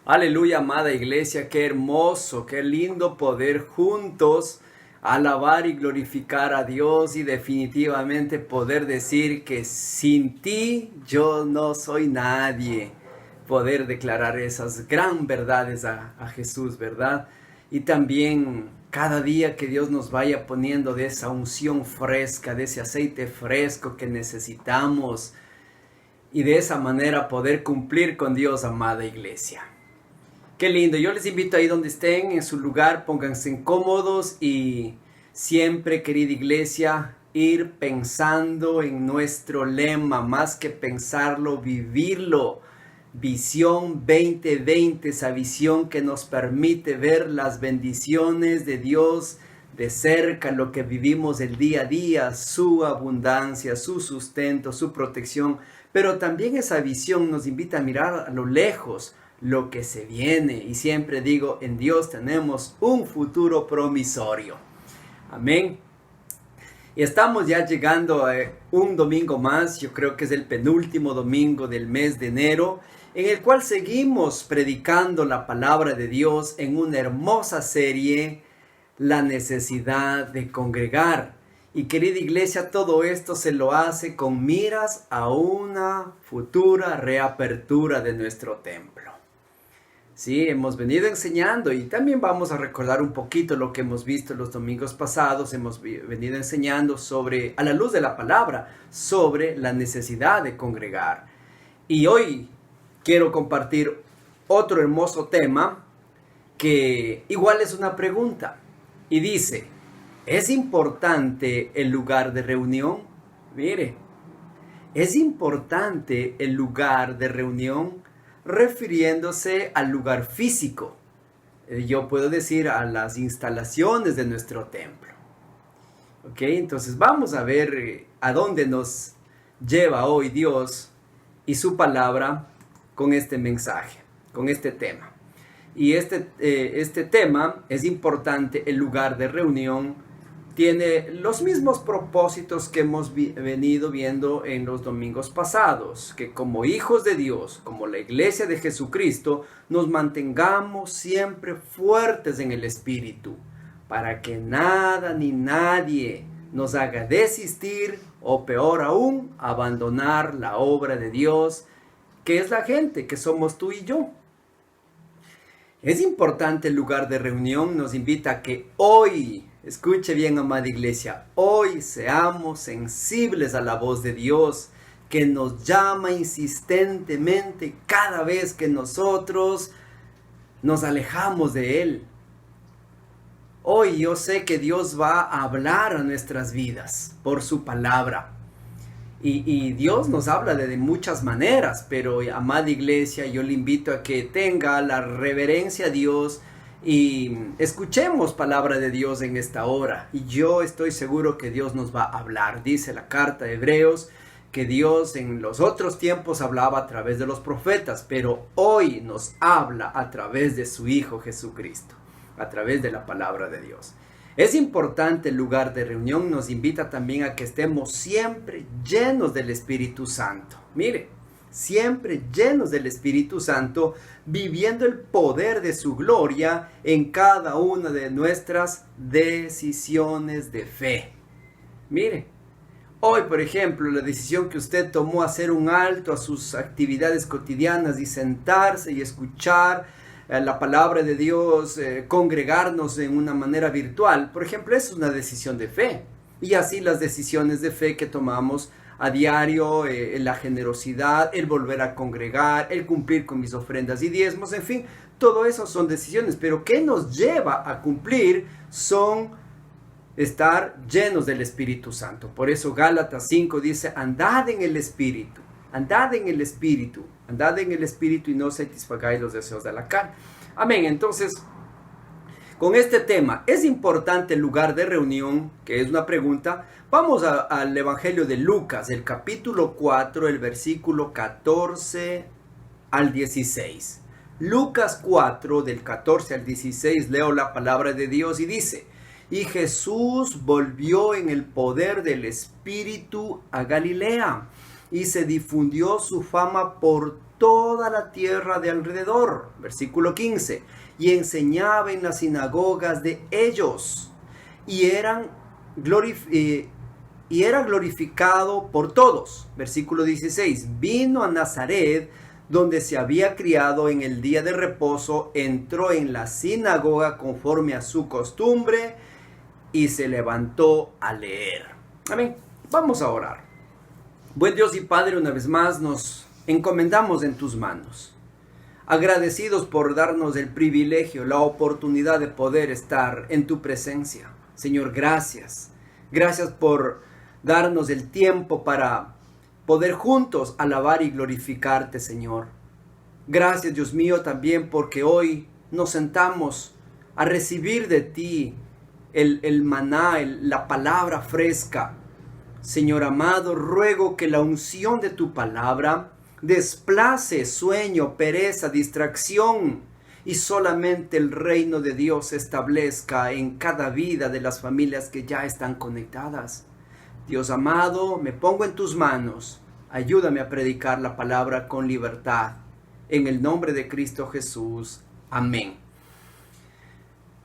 Aleluya, amada iglesia, qué hermoso, qué lindo poder juntos alabar y glorificar a Dios y definitivamente poder decir que sin ti yo no soy nadie. Poder declarar esas gran verdades a Jesús, ¿verdad? Y también cada día que Dios nos vaya poniendo de esa unción fresca, de ese aceite fresco que necesitamos y de esa manera poder cumplir con Dios, amada iglesia. Qué lindo, yo les invito ahí donde estén, en su lugar, pónganse cómodos y siempre, querida iglesia, ir pensando en nuestro lema, más que pensarlo, vivirlo. Visión 2020, esa visión que nos permite ver las bendiciones de Dios de cerca, lo que vivimos el día a día, su abundancia, su sustento, su protección, pero también esa visión nos invita a mirar a lo lejos, lo que se viene. Y siempre digo, en Dios tenemos un futuro promisorio. Amén. Y estamos ya llegando a un domingo más, yo creo que es el penúltimo domingo del mes de enero, en el cual seguimos predicando la palabra de Dios en una hermosa serie, La necesidad de congregar. Y querida iglesia, todo esto se lo hace con miras a una futura reapertura de nuestro templo. Sí, hemos venido enseñando y también vamos a recordar un poquito lo que hemos visto los domingos pasados. Hemos venido enseñando sobre, a la luz de la palabra, sobre la necesidad de congregar. Y hoy quiero compartir otro hermoso tema que igual es una pregunta. Y dice, ¿es importante el lugar de reunión? Mire, ¿es importante el lugar de reunión? Refiriéndose al lugar físico. Yo puedo decir a las instalaciones de nuestro templo. Ok, entonces vamos a ver a dónde nos lleva hoy Dios y su palabra con este mensaje, con este tema. Y este tema es importante, el lugar de reunión. Tiene los mismos propósitos que hemos venido viendo en los domingos pasados, que como hijos de Dios, como la iglesia de Jesucristo, nos mantengamos siempre fuertes en el Espíritu, para que nada ni nadie nos haga desistir o peor aún, abandonar la obra de Dios, que es la gente, que somos tú y yo. Es importante el lugar de reunión, nos invita a que hoy, escuche bien, amada iglesia, hoy seamos sensibles a la voz de Dios, que nos llama insistentemente cada vez que nosotros nos alejamos de Él. Hoy yo sé que Dios va a hablar a nuestras vidas por su palabra. Y Dios nos habla de muchas maneras, pero amada iglesia, yo le invito a que tenga la reverencia a Dios y escuchemos palabra de Dios en esta hora. Y yo estoy seguro que Dios nos va a hablar. Dice la carta de Hebreos que Dios en los otros tiempos hablaba a través de los profetas, pero hoy nos habla a través de su Hijo Jesucristo, a través de la palabra de Dios. Es importante el lugar de reunión, nos invita también a que estemos siempre llenos del Espíritu Santo. Mire, siempre llenos del Espíritu Santo, viviendo el poder de su gloria en cada una de nuestras decisiones de fe. Mire, hoy por ejemplo, la decisión que usted tomó hacer un alto a sus actividades cotidianas y sentarse y escuchar la palabra de Dios, congregarnos en una manera virtual, por ejemplo, es una decisión de fe. Y así las decisiones de fe que tomamos a diario, la generosidad, el volver a congregar, el cumplir con mis ofrendas y diezmos, en fin, todo eso son decisiones. Pero ¿qué nos lleva a cumplir? Son estar llenos del Espíritu Santo. Por eso Gálatas 5 dice, andad en el Espíritu. Andad en el Espíritu, andad en el Espíritu y no satisfagáis los deseos de la carne. Amén. Entonces, con este tema, ¿es importante el lugar de reunión? Que es una pregunta. Vamos al Evangelio de Lucas, el capítulo 4, el versículo 14 al 16. Lucas 4, del 14 al 16, leo la palabra de Dios y dice, y Jesús volvió en el poder del Espíritu a Galilea, y se difundió su fama por toda la tierra de alrededor. Versículo 15. Y enseñaba en las sinagogas de ellos, y era glorificado por todos. Versículo 16. Vino a Nazaret, donde se había criado. En el día de reposo entró en la sinagoga conforme a su costumbre y se levantó a leer. Amén. Vamos a orar. Buen Dios y Padre, una vez más nos encomendamos en tus manos, agradecidos por darnos el privilegio, la oportunidad de poder estar en tu presencia. Señor, gracias. Gracias por darnos el tiempo para poder juntos alabar y glorificarte, Señor. Gracias, Dios mío, también porque hoy nos sentamos a recibir de ti el maná, la palabra fresca. Señor amado, ruego que la unción de tu palabra desplace sueño, pereza, distracción, y solamente el reino de Dios se establezca en cada vida de las familias que ya están conectadas. Dios amado, me pongo en tus manos. Ayúdame a predicar la palabra con libertad. En el nombre de Cristo Jesús. Amén.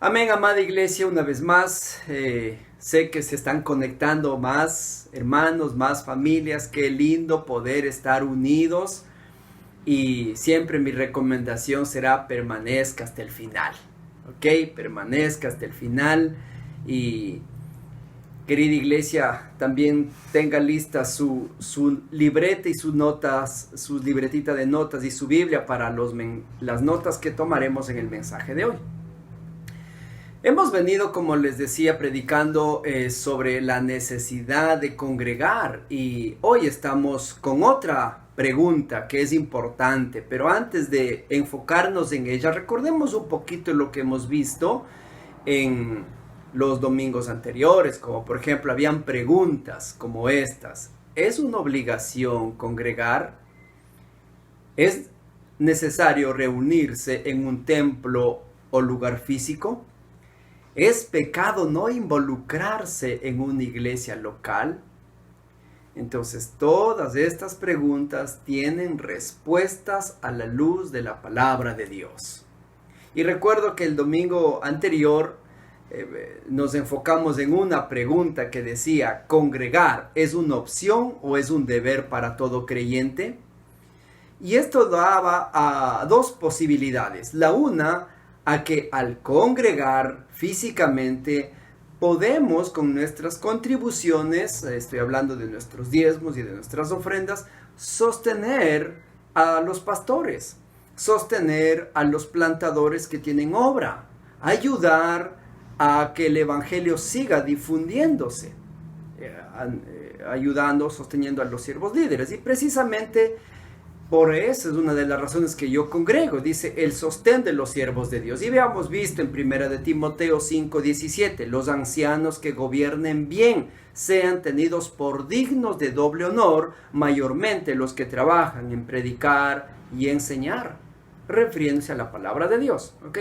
Amén, amada iglesia, una vez más. Sé que se están conectando más hermanos, más familias. Qué lindo poder estar unidos. Y siempre mi recomendación será: permanezca hasta el final. ¿Ok? Permanezca hasta el final. Y querida iglesia, también tenga lista su libreta y sus libretita de notas y su Biblia para las notas que tomaremos en el mensaje de hoy. Hemos venido, como les decía, predicando sobre la necesidad de congregar, y hoy estamos con otra pregunta que es importante, pero antes de enfocarnos en ella, recordemos un poquito lo que hemos visto en los domingos anteriores, como por ejemplo habían preguntas como estas: ¿es una obligación congregar? ¿Es necesario reunirse en un templo o lugar físico? ¿Es pecado no involucrarse en una iglesia local? Entonces, todas estas preguntas tienen respuestas a la luz de la palabra de Dios. Y recuerdo que el domingo anterior nos enfocamos en una pregunta que decía: ¿congregar es una opción o es un deber para todo creyente? Y esto daba a dos posibilidades. La una, a que al congregar físicamente podemos, con nuestras contribuciones, estoy hablando de nuestros diezmos y de nuestras ofrendas, sostener a los pastores, sostener a los plantadores que tienen obra, ayudar a que el evangelio siga difundiéndose, ayudando, sosteniendo a los siervos líderes. Y precisamente por eso es una de las razones que yo congrego. Dice: el sostén de los siervos de Dios. Y habíamos visto en 1 de Timoteo 5:17: los ancianos que gobiernen bien sean tenidos por dignos de doble honor, mayormente los que trabajan en predicar y enseñar, refiriéndose a la palabra de Dios. ¿Ok?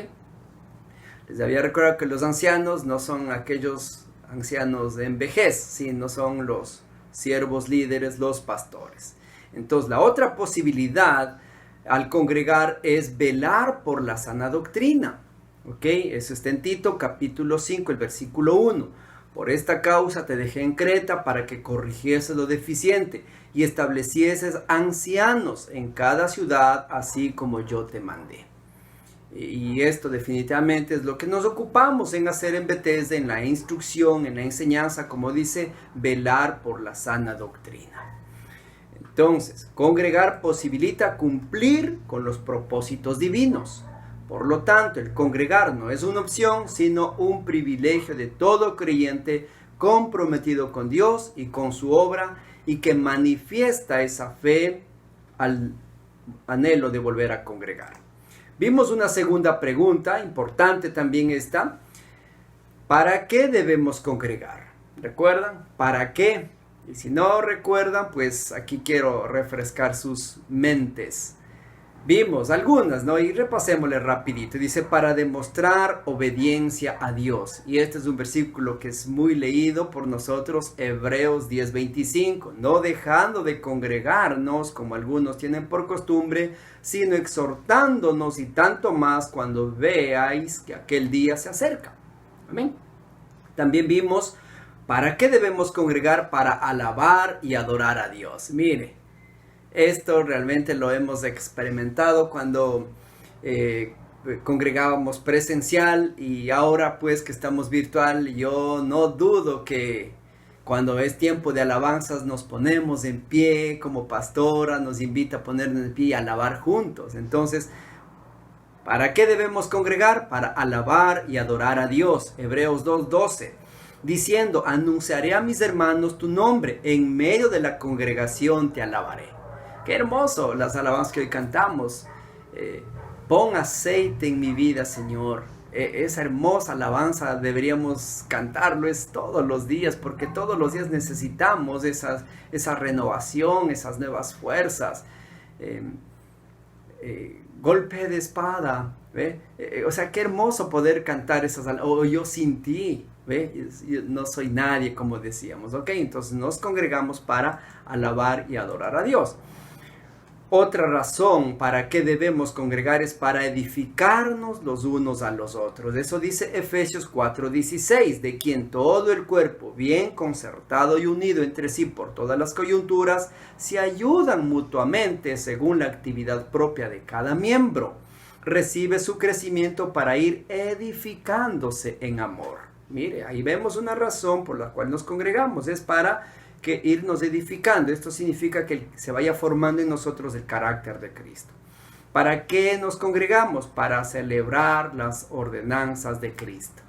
Les había recordado que los ancianos no son aquellos ancianos en vejez, sino son los siervos líderes, los pastores. Entonces, la otra posibilidad al congregar es velar por la sana doctrina. ¿Ok? Eso está en Tito capítulo 5, el versículo 1. Por esta causa te dejé en Creta para que corrigieses lo deficiente y establecieses ancianos en cada ciudad, así como yo te mandé. Y esto definitivamente es lo que nos ocupamos en hacer en Bethesda, en la instrucción, en la enseñanza, como dice, velar por la sana doctrina. Entonces, congregar posibilita cumplir con los propósitos divinos. Por lo tanto, el congregar no es una opción, sino un privilegio de todo creyente comprometido con Dios y con su obra, y que manifiesta esa fe al anhelo de volver a congregar. Vimos una segunda pregunta, importante también esta: ¿para qué debemos congregar? ¿Recuerdan? ¿Para qué? Y si no recuerdan, pues aquí quiero refrescar sus mentes. Vimos algunas, ¿no? Y repasémosle rapidito. Dice, para demostrar obediencia a Dios. Y este es un versículo que es muy leído por nosotros, Hebreos 10:25. No dejando de congregarnos, como algunos tienen por costumbre, sino exhortándonos, y tanto más cuando veáis que aquel día se acerca. Amén. También vimos, ¿para qué debemos congregar? Para alabar y adorar a Dios. Mire. Esto realmente lo hemos experimentado cuando congregábamos presencial, y ahora pues que estamos virtual, yo no dudo que cuando es tiempo de alabanzas nos ponemos en pie, como pastora nos invita a ponernos en pie y alabar juntos. Entonces, ¿para qué debemos congregar? Para alabar y adorar a Dios. Hebreos 2:12. Diciendo, anunciaré a mis hermanos tu nombre, en medio de la congregación te alabaré. Qué hermoso las alabanzas que hoy cantamos. Pon aceite en mi vida, Señor. Esa hermosa alabanza deberíamos cantarlo todos los días, porque todos los días necesitamos esa renovación, esas nuevas fuerzas. Golpe de espada. O sea, qué hermoso poder cantar esas alabanzas. Oh, yo sin ti. Yo no soy nadie, como decíamos. Ok, entonces nos congregamos para alabar y adorar a Dios. Otra razón para que debemos congregar es para edificarnos los unos a los otros. Eso dice Efesios 4:16, de quien todo el cuerpo, bien concertado y unido entre sí por todas las coyunturas, se ayudan mutuamente según la actividad propia de cada miembro. Recibe su crecimiento para ir edificándose en amor. Mire, ahí vemos una razón por la cual nos congregamos, es para que irnos edificando. Esto significa que se vaya formando en nosotros el carácter de Cristo. ¿Para qué nos congregamos? Para celebrar las ordenanzas de Cristo.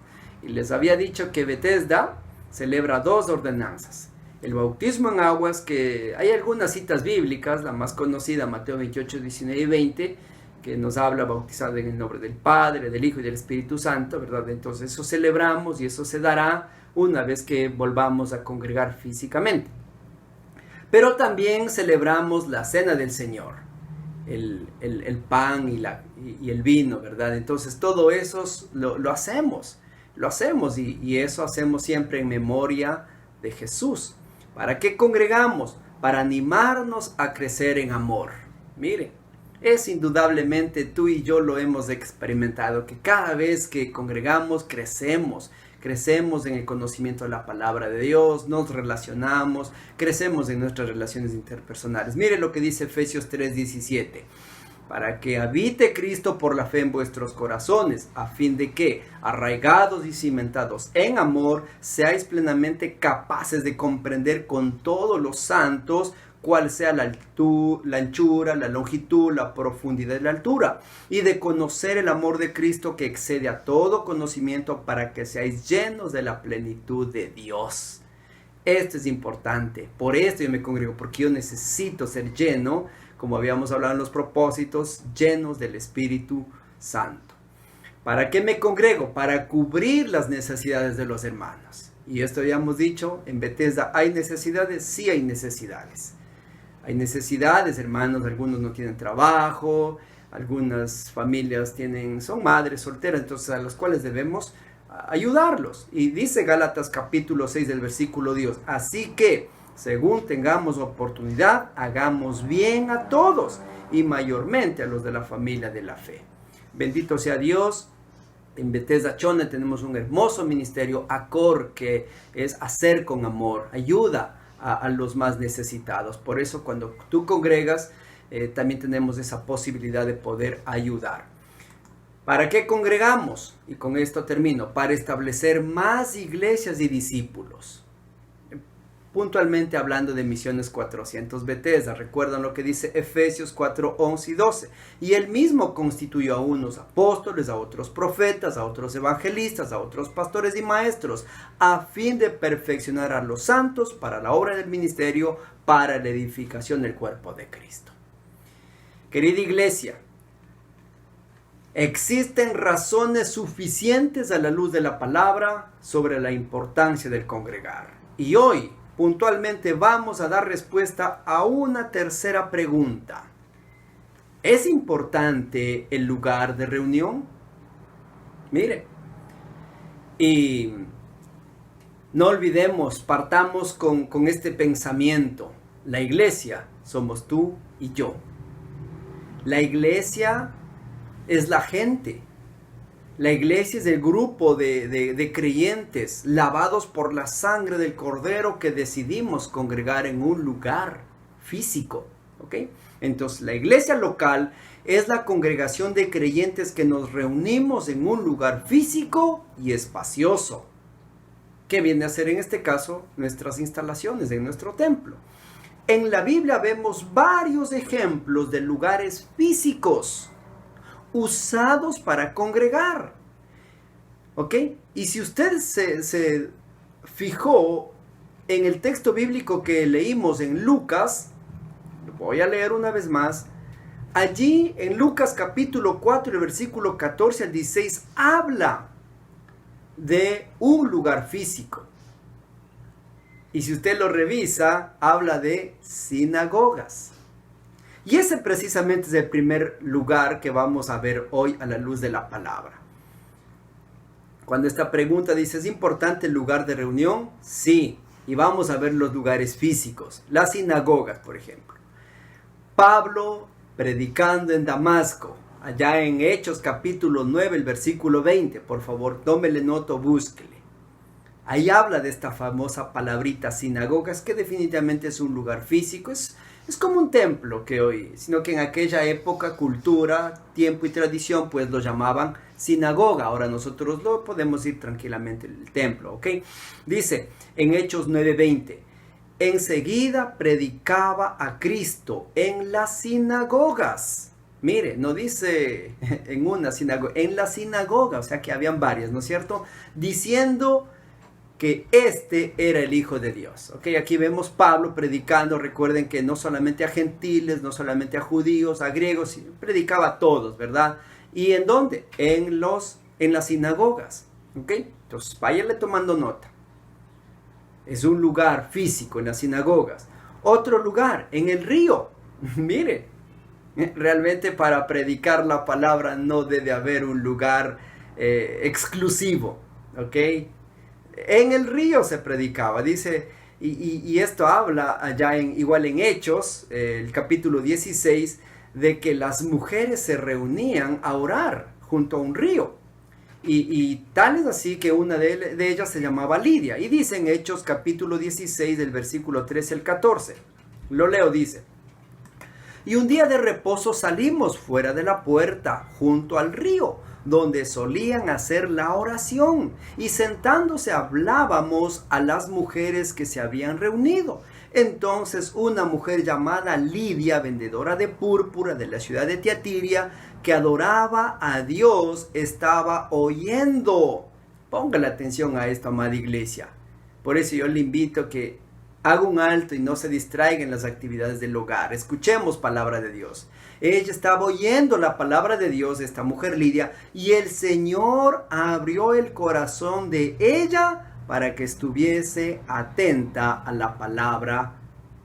Y les había dicho que Bethesda celebra 2 ordenanzas. El bautismo en aguas, que hay algunas citas bíblicas, la más conocida, Mateo 28, 19 y 20, que nos habla bautizado en el nombre del Padre, del Hijo y del Espíritu Santo, ¿verdad? Entonces eso celebramos, y eso se dará una vez que volvamos a congregar físicamente. Pero también celebramos la cena del Señor, el pan y el vino, ¿verdad? Entonces todo eso lo hacemos, y eso hacemos siempre en memoria de Jesús. ¿Para qué congregamos? Para animarnos a crecer en amor. Mire, es indudablemente, tú y yo lo hemos experimentado, que cada vez que congregamos crecemos en el conocimiento de la palabra de Dios, nos relacionamos, crecemos en nuestras relaciones interpersonales. Mire lo que dice Efesios 3:17. Para que habite Cristo por la fe en vuestros corazones, a fin de que, arraigados y cimentados en amor, seáis plenamente capaces de comprender con todos los santos cuál sea la anchura, la longitud, la profundidad y la altura, y de conocer el amor de Cristo que excede a todo conocimiento, para que seáis llenos de la plenitud de Dios. Esto es importante. Por esto yo me congrego, porque yo necesito ser lleno, como habíamos hablado en los propósitos, llenos del Espíritu Santo. ¿Para qué me congrego? Para cubrir las necesidades de los hermanos. Y esto habíamos dicho, en Bethesda hay necesidades, sí hay necesidades. Hay necesidades, hermanos, algunos no tienen trabajo, algunas familias son madres solteras, entonces a los cuales debemos ayudarlos. Y dice Gálatas capítulo 6 del versículo 10, así que, según tengamos oportunidad, hagamos bien a todos, y mayormente a los de la familia de la fe. Bendito sea Dios. En Bethesda Chone tenemos un hermoso ministerio, ACOR, que es hacer con amor, ayuda a los más necesitados. Por eso cuando tú congregas, también tenemos esa posibilidad de poder ayudar. ¿Para qué congregamos? Y con esto termino. Para establecer más iglesias y discípulos. Puntualmente hablando de Misiones 400 Bethesda, recuerdan lo que dice Efesios 4, 11 y 12. Y él mismo constituyó a unos apóstoles, a otros profetas, a otros evangelistas, a otros pastores y maestros, a fin de perfeccionar a los santos para la obra del ministerio, para la edificación del cuerpo de Cristo. Querida iglesia, existen razones suficientes a la luz de la palabra sobre la importancia del congregar. Y hoy, puntualmente, vamos a dar respuesta a una tercera pregunta. ¿Es importante el lugar de reunión? Mire, y no olvidemos, partamos con este pensamiento. La iglesia somos tú y yo. La iglesia es la gente. La iglesia es el grupo de creyentes lavados por la sangre del Cordero que decidimos congregar en un lugar físico. ¿Ok? Entonces, la iglesia local es la congregación de creyentes que nos reunimos en un lugar físico y espacioso. ¿Qué viene a ser en este caso? Nuestras instalaciones en nuestro templo. En la Biblia vemos varios ejemplos de lugares físicos usados para congregar. ¿Ok? Y si usted se fijó en el texto bíblico que leímos en Lucas, lo voy a leer una vez más. Allí en Lucas capítulo 4, el versículo 14 al 16, habla de un lugar físico. Y si usted lo revisa, habla de sinagogas. Y ese precisamente es el primer lugar que vamos a ver hoy a la luz de la palabra. Cuando esta pregunta dice, ¿es importante el lugar de reunión? Sí. Y vamos a ver los lugares físicos. Las sinagogas, por ejemplo. Pablo predicando en Damasco, allá en Hechos capítulo 9, el versículo 20. Por favor, tómele nota o búsquele. Ahí habla de esta famosa palabrita sinagogas, que definitivamente es un lugar físico. Es como un templo que hoy, sino que en aquella época, cultura, tiempo y tradición, pues lo llamaban sinagoga. Ahora nosotros lo podemos ir tranquilamente en el templo, ¿ok? Dice en Hechos 9:20, enseguida predicaba a Cristo en las sinagogas. Mire, no dice en una sinagoga, en la sinagoga, o sea que habían varias, ¿no es cierto? Diciendo que este era el Hijo de Dios. ¿Ok? Aquí vemos Pablo predicando. Recuerden que no solamente a gentiles, no solamente a judíos, a griegos, sino predicaba a todos, ¿verdad? ¿Y en dónde? En las sinagogas. ¿Ok? Entonces, váyanle tomando nota. Es un lugar físico en las sinagogas. Otro lugar, en el río. Mire, realmente para predicar la palabra no debe haber un lugar exclusivo. ¿Ok? En el río se predicaba, dice, y esto habla allá igual en Hechos, el capítulo 16, de que las mujeres se reunían a orar junto a un río. Y tal es así que una de ellas se llamaba Lidia. Y dice en Hechos capítulo 16, del versículo 13 al 14. Lo leo, dice. Y un día de reposo salimos fuera de la puerta, junto al río, donde solían hacer la oración, y sentándose hablábamos a las mujeres que se habían reunido. Entonces una mujer llamada Lidia, vendedora de púrpura de la ciudad de Tiatira, que adoraba a Dios, estaba oyendo. Póngale atención a esto, amada iglesia. Por eso yo le invito a que haga un alto y no se distraiga en las actividades del hogar. Escuchemos palabra de Dios. Ella estaba oyendo la palabra de Dios, esta mujer Lidia, y el Señor abrió el corazón de ella para que estuviese atenta a la palabra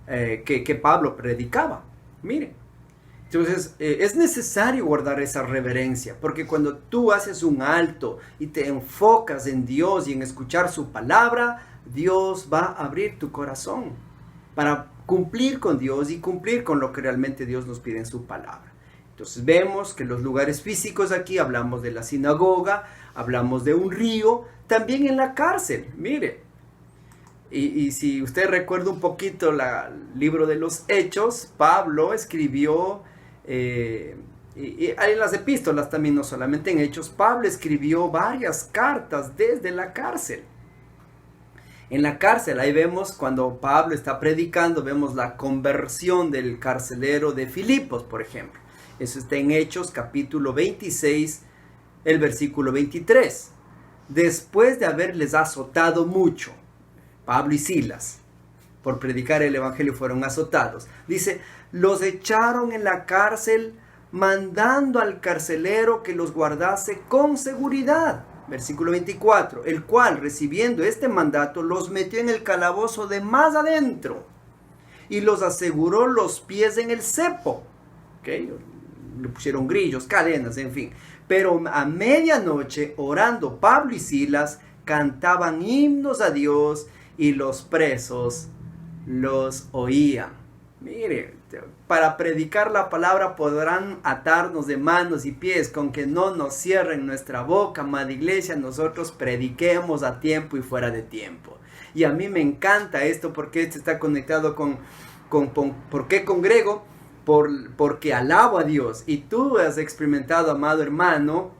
que Pablo predicaba. Mire, entonces es necesario guardar esa reverencia, porque cuando tú haces un alto y te enfocas en Dios y en escuchar su palabra, Dios va a abrir tu corazón para cumplir con Dios y cumplir con lo que realmente Dios nos pide en su palabra. Entonces vemos que los lugares físicos aquí, hablamos de la sinagoga, hablamos de un río, también en la cárcel, mire. Y si usted recuerda un poquito el libro de los Hechos, Pablo escribió, y en las epístolas también, no solamente en Hechos, Pablo escribió varias cartas desde la cárcel. En la cárcel, ahí vemos cuando Pablo está predicando, vemos la conversión del carcelero de Filipos, por ejemplo. Eso está en Hechos capítulo 26, el versículo 23. Después de haberles azotado mucho, Pablo y Silas, por predicar el evangelio, fueron azotados. Dice, los echaron en la cárcel, mandando al carcelero que los guardase con seguridad. Versículo 24, el cual, recibiendo este mandato, los metió en el calabozo de más adentro y los aseguró los pies en el cepo. ¿Okay? le pusieron grillos, cadenas, en fin. Pero a medianoche, orando, Pablo y Silas cantaban himnos a Dios y los presos los oían. Mire, para predicar la palabra podrán atarnos de manos y pies, con que no nos cierren nuestra boca, amada iglesia, nosotros prediquemos a tiempo y fuera de tiempo. Y a mí me encanta esto porque esto está conectado con ¿por qué congrego? Porque alabo a Dios. Y tú has experimentado, amado hermano,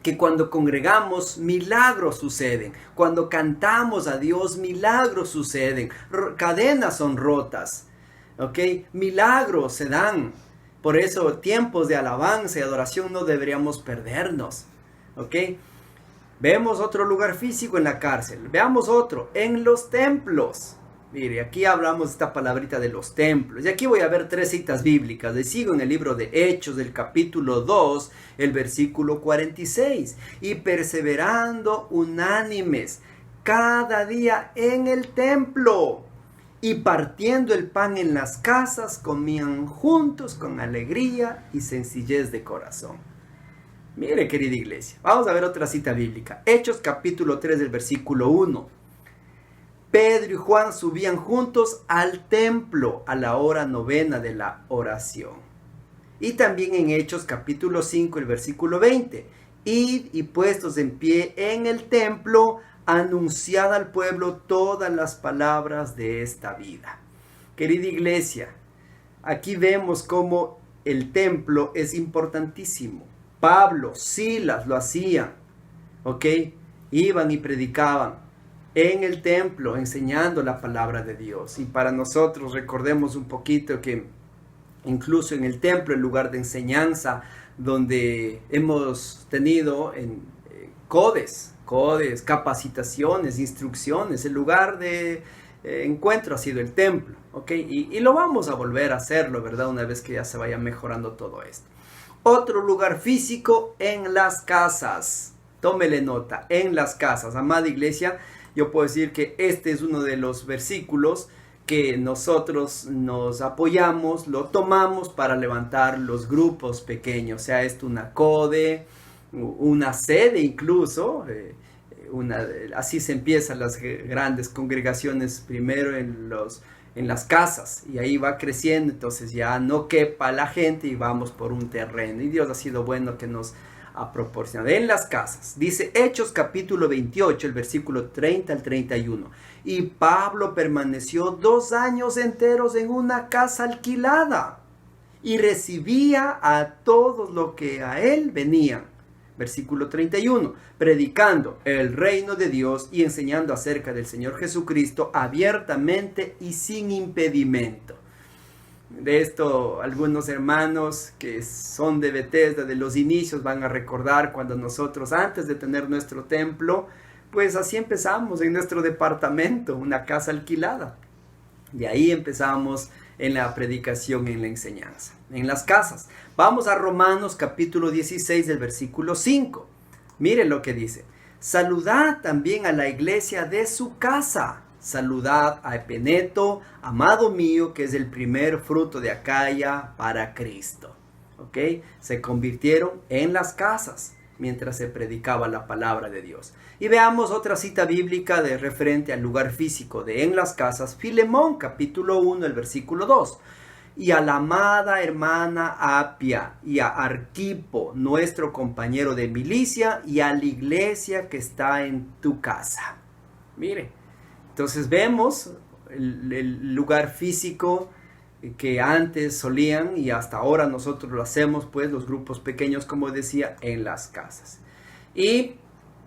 que cuando congregamos, milagros suceden. Cuando cantamos a Dios, milagros suceden. Cadenas son rotas. ¿Ok? Milagros se dan. Por eso, tiempos de alabanza y adoración no deberíamos perdernos. ¿Ok? Vemos otro lugar físico en la cárcel. Veamos otro, en los templos. Mire, aquí hablamos de esta palabrita de los templos. Y aquí voy a ver 3 citas bíblicas. Les sigo en el libro de Hechos, del capítulo 2, el versículo 46. Y perseverando unánimes cada día en el templo. Y partiendo el pan en las casas, comían juntos con alegría y sencillez de corazón. Mire, querida iglesia, vamos a ver otra cita bíblica. Hechos capítulo 3 del versículo 1. Pedro y Juan subían juntos al templo a la hora 9 de la oración. Y también en Hechos capítulo 5 el versículo 20. Id y puestos en pie en el templo, anunciad al pueblo todas las palabras de esta vida. Querida iglesia, aquí vemos cómo el templo es importantísimo. Pablo, Silas lo hacían, ¿ok? Iban y predicaban en el templo, enseñando la palabra de Dios. Y para nosotros, recordemos un poquito que incluso en el templo, el lugar de enseñanza, donde hemos tenido codes, capacitaciones, instrucciones, el lugar de encuentro ha sido el templo, ¿ok? Y lo vamos a volver a hacerlo, ¿verdad? Una vez que ya se vaya mejorando todo esto. Otro lugar físico, en las casas. Tómele nota, en las casas. Amada iglesia, yo puedo decir que este es uno de los versículos que nosotros nos apoyamos, lo tomamos para levantar los grupos pequeños, sea esto una code, una sede incluso, así se empiezan las grandes congregaciones primero en las casas y ahí va creciendo, entonces ya no quepa la gente y vamos por un terreno y Dios ha sido bueno que nos ha proporcionado en las casas. Dice Hechos capítulo 28, el versículo 30 al 31. Y Pablo permaneció 2 años enteros en una casa alquilada y recibía a todos los que a él venían. Versículo 31, predicando el reino de Dios y enseñando acerca del Señor Jesucristo abiertamente y sin impedimento. De esto algunos hermanos que son de Bethesda, de los inicios, van a recordar cuando nosotros antes de tener nuestro templo, pues así empezamos en nuestro departamento, una casa alquilada. De ahí empezamos en la predicación, en la enseñanza, en las casas. Vamos a Romanos capítulo 16 del versículo 5. Miren lo que dice. Saludad también a la iglesia de su casa. Saludad a Epeneto, amado mío, que es el primer fruto de Acaya para Cristo. ¿Ok? Se convirtieron en las casas mientras se predicaba la palabra de Dios. Y veamos otra cita bíblica de referente al lugar físico de en las casas. Filemón, capítulo 1, el versículo 2. Y a la amada hermana Apia y a Arquipo, nuestro compañero de milicia, y a la iglesia que está en tu casa. Mire, entonces vemos el lugar físico que antes solían y hasta ahora nosotros lo hacemos, pues los grupos pequeños, como decía, en las casas. Y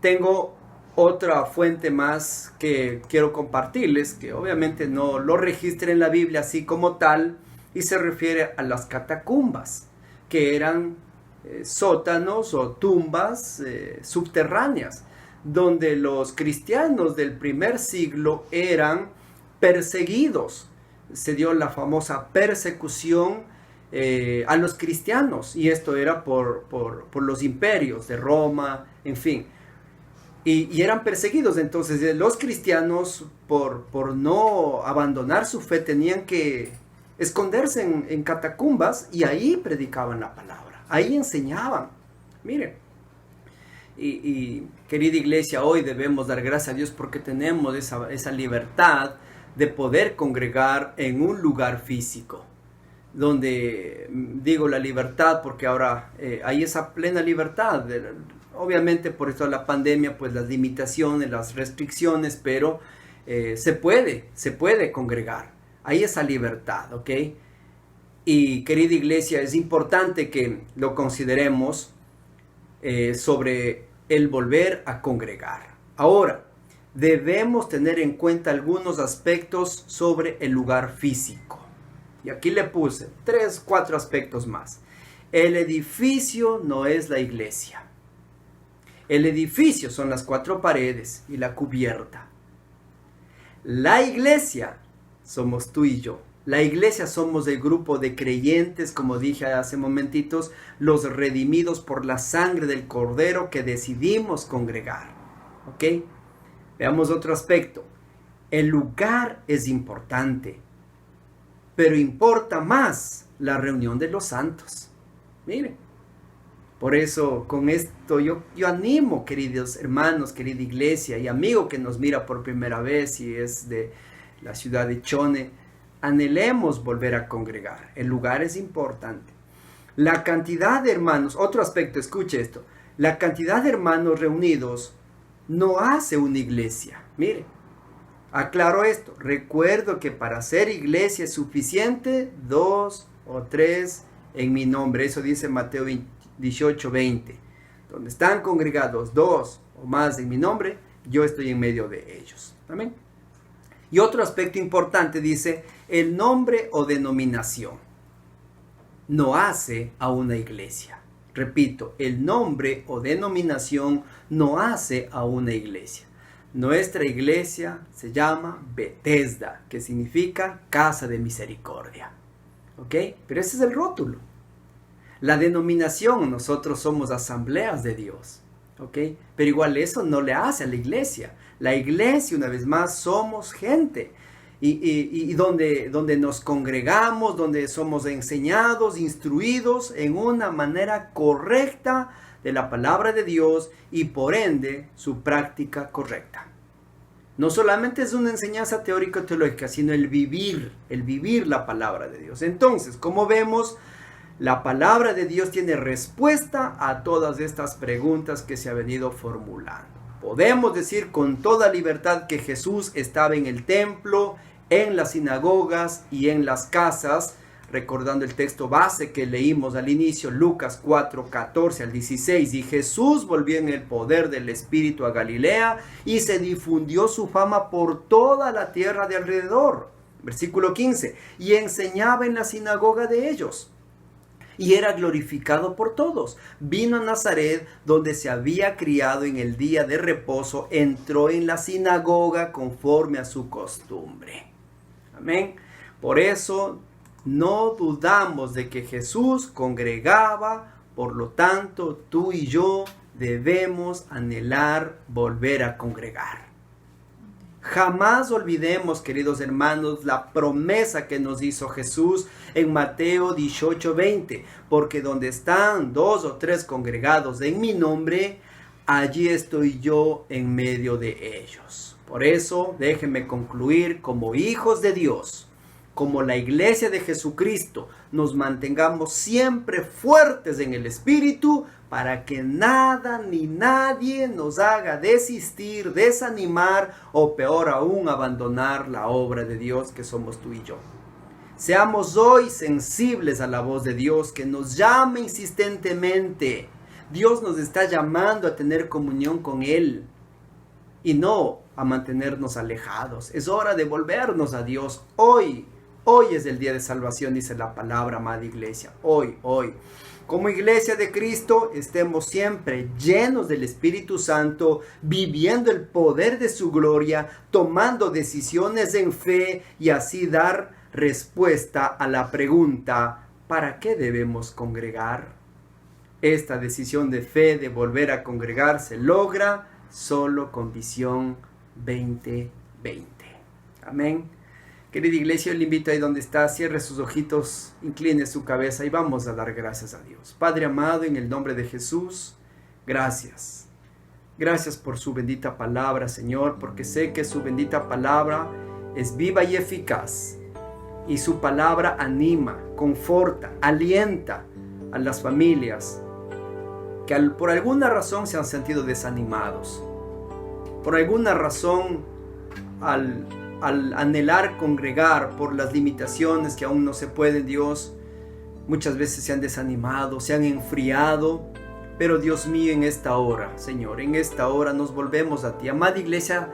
tengo otra fuente más que quiero compartirles, que obviamente no lo registra en la Biblia así como tal, y se refiere a las catacumbas, que eran sótanos o tumbas subterráneas, donde los cristianos del primer siglo eran perseguidos. Se dio la famosa persecución a los cristianos, y esto era por los imperios de Roma, en fin. Y eran perseguidos, entonces los cristianos por no abandonar su fe tenían que esconderse en catacumbas y ahí predicaban la palabra. ahí enseñaban. Miren, y querida iglesia, hoy debemos dar gracias a Dios porque tenemos esa libertad de poder congregar en un lugar físico. Donde digo la libertad porque ahora hay esa plena libertad. Obviamente por esto de la pandemia, pues las limitaciones, las restricciones, pero se puede congregar. Hay esa libertad, ¿ok? Y querida iglesia, es importante que lo consideremos sobre el volver a congregar. Ahora, debemos tener en cuenta algunos aspectos sobre el lugar físico. Y aquí le puse 3, 4 aspectos más. El edificio no es la iglesia. El edificio son las 4 paredes y la cubierta. La iglesia somos tú y yo. La iglesia somos el grupo de creyentes, como dije hace momentitos, los redimidos por la sangre del Cordero que decidimos congregar. ¿Ok? Veamos otro aspecto. El lugar es importante, pero importa más la reunión de los santos. Miren, por eso con esto yo animo, queridos hermanos, querida iglesia y amigo que nos mira por primera vez y es de la ciudad de Chone, anhelemos volver a congregar. El lugar es importante. La cantidad de hermanos, otro aspecto, escuche esto, la cantidad de hermanos reunidos no hace una iglesia. Mire, aclaro esto, recuerdo que para ser iglesia es suficiente 2 o 3 en mi nombre. Eso dice Mateo 18:20. Donde están congregados 2 o más en mi nombre, yo estoy en medio de ellos. Amén. Y otro aspecto importante dice, el nombre o denominación no hace a una iglesia. Repito, el nombre o denominación no hace a una iglesia. Nuestra iglesia se llama Bethesda, que significa casa de misericordia. ¿Ok? Pero ese es el rótulo. La denominación, nosotros somos asambleas de Dios. ¿Ok? Pero igual eso no le hace a la iglesia. La iglesia, una vez más, somos gente. Y donde nos congregamos, donde somos enseñados, instruidos en una manera correcta de la palabra de Dios y por ende su práctica correcta. No solamente es una enseñanza teórico-teológica, sino el vivir la palabra de Dios. Entonces, como vemos, la palabra de Dios tiene respuesta a todas estas preguntas que se ha venido formulando. Podemos decir con toda libertad que Jesús estaba en el templo, en las sinagogas y en las casas, recordando el texto base que leímos al inicio, Lucas 4, 14 al 16, y Jesús volvió en el poder del Espíritu a Galilea y se difundió su fama por toda la tierra de alrededor. Versículo 15, y enseñaba en la sinagoga de ellos. Y era glorificado por todos. Vino a Nazaret, donde se había criado en el día de reposo, entró en la sinagoga conforme a su costumbre. Amén. Por eso no dudamos de que Jesús congregaba, por lo tanto tú y yo debemos anhelar volver a congregar. Jamás olvidemos, queridos hermanos, la promesa que nos hizo Jesús en Mateo 18:20, porque donde están 2 o 3 congregados en mi nombre, allí estoy yo en medio de ellos. Por eso, déjenme concluir, como hijos de Dios, como la iglesia de Jesucristo, nos mantengamos siempre fuertes en el Espíritu para que nada ni nadie nos haga desistir, desanimar o peor aún abandonar la obra de Dios que somos tú y yo. Seamos hoy sensibles a la voz de Dios que nos llama insistentemente. Dios nos está llamando a tener comunión con Él y no a mantenernos alejados. Es hora de volvernos a Dios hoy. Hoy es el día de salvación, dice la palabra, amada iglesia. Hoy. Como iglesia de Cristo, estemos siempre llenos del Espíritu Santo, viviendo el poder de su gloria, tomando decisiones en fe y así dar respuesta a la pregunta, ¿para qué debemos congregar? Esta decisión de fe de volver a congregar se logra solo con Visión 2020. Amén. Querida iglesia, yo le invito ahí donde está, cierre sus ojitos, incline su cabeza y vamos a dar gracias a Dios. Padre amado, en el nombre de Jesús, gracias. Gracias por su bendita palabra, Señor, porque sé que su bendita palabra es viva y eficaz. Y su palabra anima, conforta, alienta a las familias que por alguna razón se han sentido desanimados. Por alguna razón, al anhelar congregar por las limitaciones que aún no se pueden, Dios, muchas veces se han desanimado, se han enfriado. Pero Dios mío, en esta hora, Señor, en esta hora nos volvemos a ti. Amada iglesia,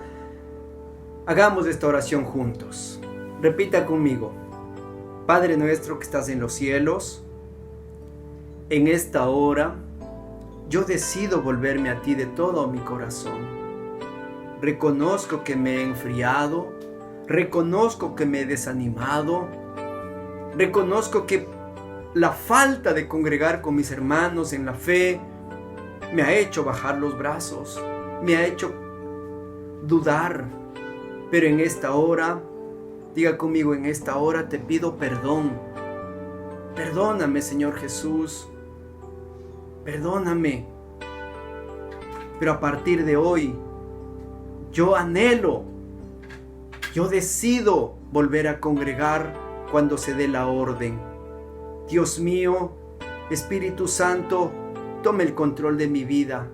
hagamos esta oración juntos. Repita conmigo. Padre nuestro que estás en los cielos, en esta hora yo decido volverme a ti de todo mi corazón. Reconozco que me he enfriado, reconozco que me he desanimado, reconozco que la falta de congregar con mis hermanos en la fe me ha hecho bajar los brazos, me ha hecho dudar. Pero en esta hora, diga conmigo, en esta hora te pido perdón. Perdóname, Señor Jesús. Perdóname. Pero a partir de hoy, yo anhelo, yo decido volver a congregar cuando se dé la orden. Dios mío, Espíritu Santo, tome el control de mi vida.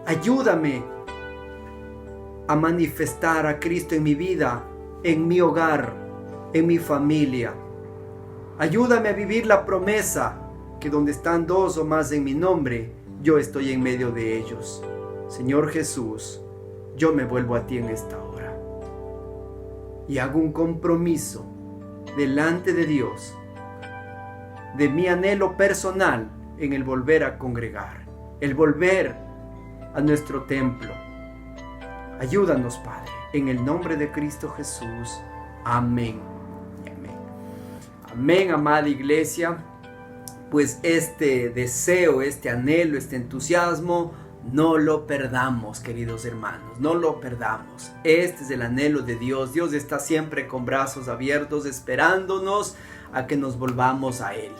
Ayúdame a manifestar a Cristo en mi vida, en mi hogar, en mi familia. Ayúdame a vivir la promesa que donde están dos o más en mi nombre, yo estoy en medio de ellos. Señor Jesús, yo me vuelvo a ti en esta hora y hago un compromiso delante de Dios de mi anhelo personal en el volver a congregar, el volver a nuestro templo. Ayúdanos, Padre, en el nombre de Cristo Jesús. Amén. Amén. Amén, amada iglesia. Pues este deseo, este anhelo, este entusiasmo, no lo perdamos, queridos hermanos, no lo perdamos. Este es el anhelo de Dios. Dios está siempre con brazos abiertos, esperándonos a que nos volvamos a Él.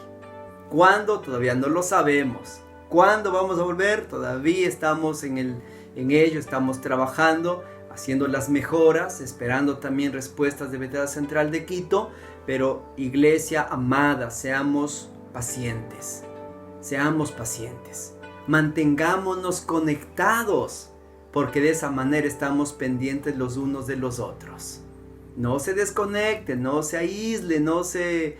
¿Cuándo? Todavía no lo sabemos. ¿Cuándo vamos a volver? Todavía estamos en ello, estamos trabajando, haciendo las mejoras, esperando también respuestas de Bethesda Central de Quito. Pero iglesia amada, seamos pacientes, mantengámonos conectados, porque de esa manera estamos pendientes los unos de los otros. No se desconecte, no se aísle, no se...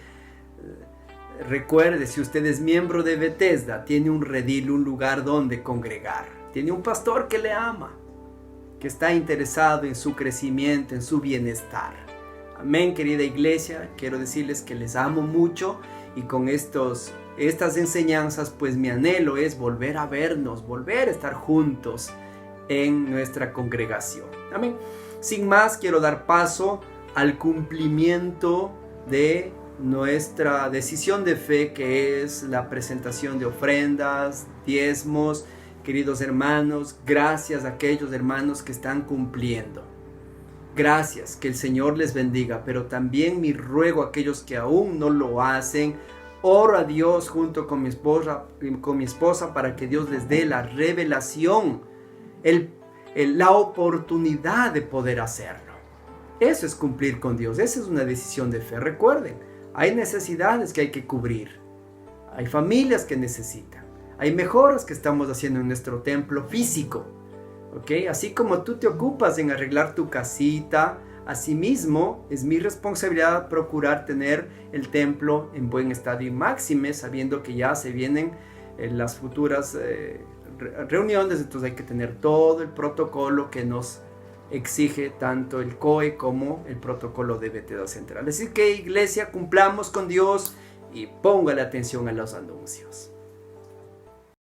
Recuerde, si usted es miembro de Bethesda, tiene un redil, un lugar donde congregar. Tiene un pastor que le ama, que está interesado en su crecimiento, en su bienestar. Amén, querida iglesia. Quiero decirles que les amo mucho y con estas enseñanzas, pues mi anhelo es volver a vernos, volver a estar juntos en nuestra congregación. Amén. Sin más, quiero dar paso al cumplimiento de nuestra decisión de fe, que es la presentación de ofrendas, diezmos. Queridos hermanos, gracias a aquellos hermanos que están cumpliendo. Gracias, que el Señor les bendiga, pero también mi ruego a aquellos que aún no lo hacen. Oro a Dios junto con mi esposa para que Dios les dé la revelación, la oportunidad de poder hacerlo. Eso es cumplir con Dios, esa es una decisión de fe. Recuerden, hay necesidades que hay que cubrir, hay familias que necesitan, hay mejoras que estamos haciendo en nuestro templo físico. ¿Okay? Así como tú te ocupas en arreglar tu casita, asimismo es mi responsabilidad procurar tener el templo en buen estado y máxime, sabiendo que ya se vienen las futuras reuniones. Entonces hay que tener todo el protocolo que nos exige tanto el COE como el protocolo de Bethesda Central. Así que iglesia, cumplamos con Dios y póngale atención a los anuncios.